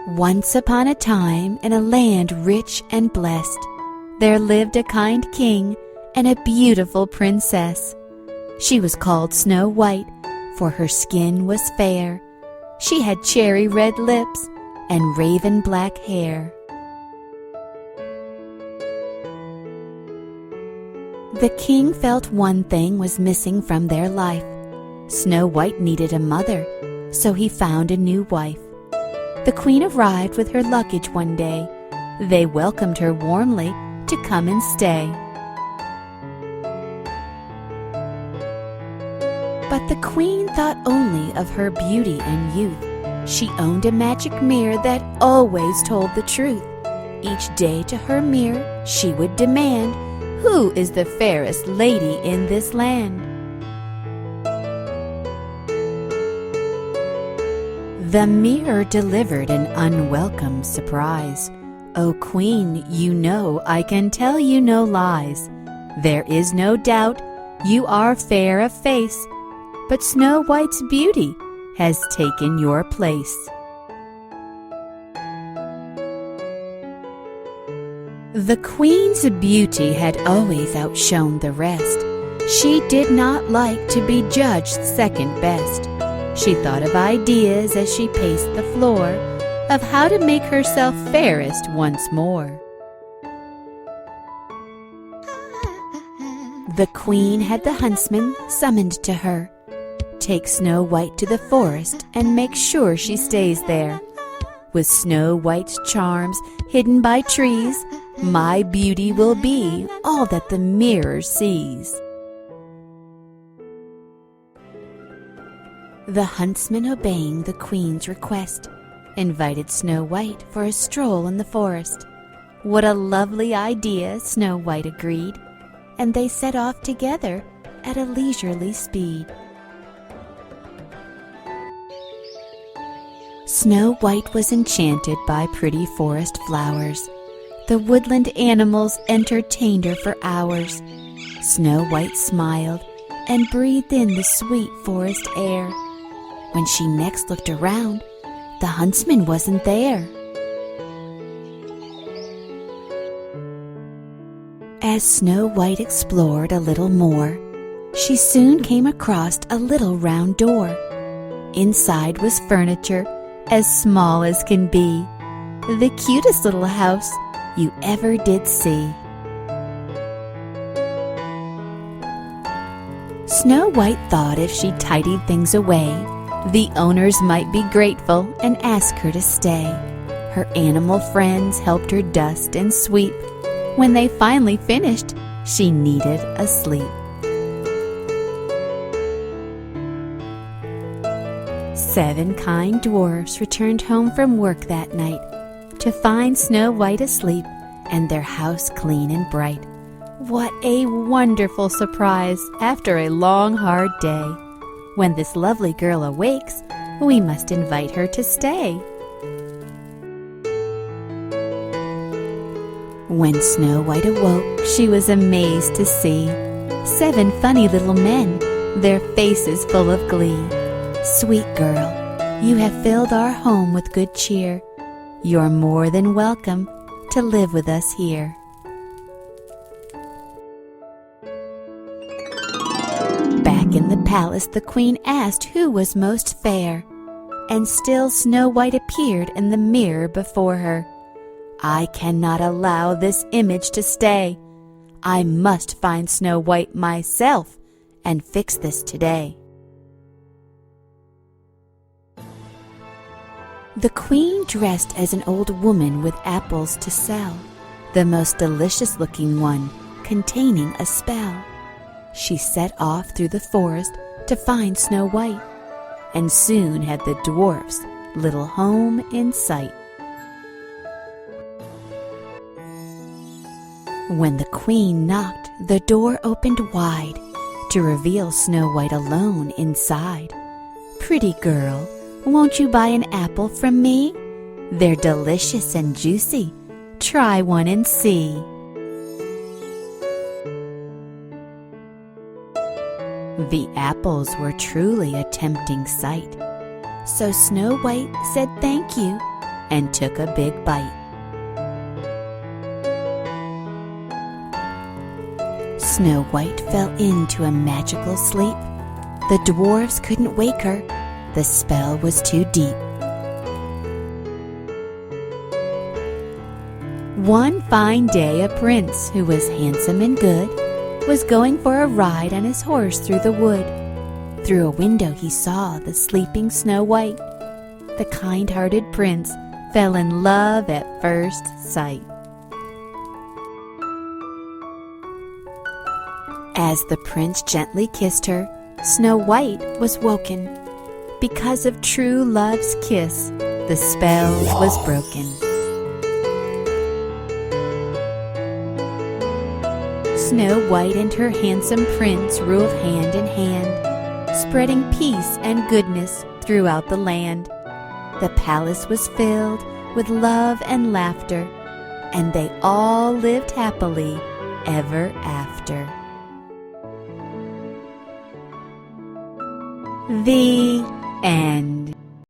Once upon a time, in a land rich and blessed, there lived a kind king and a beautiful princess. She was called Snow White, for her skin was fair. She had cherry red lips and raven black hair. The king felt one thing was missing from their life. Snow White needed a mother, so he found a new wife. The queen arrived with her luggage one day. They welcomed her warmly to come and stay. But the queen thought only of her beauty and youth. She owned a magic mirror that always told the truth. Each day to her mirror she would demand, "Who is the fairest lady in this land?" The mirror delivered an unwelcome surprise. "O queen, you know I can tell you no lies. There is no doubt you are fair of face, but Snow White's beauty has taken your place." The queen's beauty had always outshone the rest. She did not like to be judged second best. She thought of ideas as she paced the floor, of how to make herself fairest once more. The queen had the huntsman summoned to her. "Take Snow White to the forest and make sure she stays there. With Snow White's charms hidden by trees, my beauty will be all that the mirror sees." The huntsman, obeying the queen's request, invited Snow White for a stroll in the forest. "What a lovely idea," Snow White agreed, and they set off together at a leisurely speed. Snow White was enchanted by pretty forest flowers. The woodland animals entertained her for hours. Snow White smiled and breathed in the sweet forest air. When she next looked around, the huntsman wasn't there. As Snow White explored a little more, she soon came across a little round door. Inside was furniture as small as can be, the cutest little house you ever did see. Snow White thought if she tidied things away, the owners might be grateful and ask her to stay. Her animal friends helped her dust and sweep. When they finally finished, she needed a sleep. 7 kind dwarfs returned home from work that night to find Snow White asleep and their house clean and bright. What a wonderful surprise after a long, hard day. When this lovely girl awakes, we must invite her to stay. When Snow White awoke, she was amazed to see 7 funny little men, their faces full of glee. "Sweet girl, you have filled our home with good cheer. You're more than welcome to live with us here." Back in the palace, the queen asked who was most fair, and still Snow White appeared in the mirror before her. "I cannot allow this image to stay. I must find Snow White myself and fix this today." The queen dressed as an old woman with apples to sell, the most delicious-looking one, containing a spell. She set off through the forest to find Snow White, and soon had the dwarfs' little home in sight. When the queen knocked, the door opened wide to reveal Snow White alone inside. "Pretty girl, won't you buy an apple from me? They're delicious and juicy. Try one and see." The apples were truly a tempting sight, so Snow White said thank you and took a big bite. Snow White fell into a magical sleep. The dwarfs couldn't wake her. The spell was too deep. One fine day, a prince who was handsome and good was going for a ride on his horse through the wood. Through a window he saw the sleeping Snow White. The kind-hearted prince fell in love at first sight. As the prince gently kissed her, Snow White was woken. Because of true love's kiss, the spell was broken. Snow White and her handsome prince ruled hand in hand, spreading peace and goodness throughout the land. The palace was filled with love and laughter, and they all lived happily ever after. The end.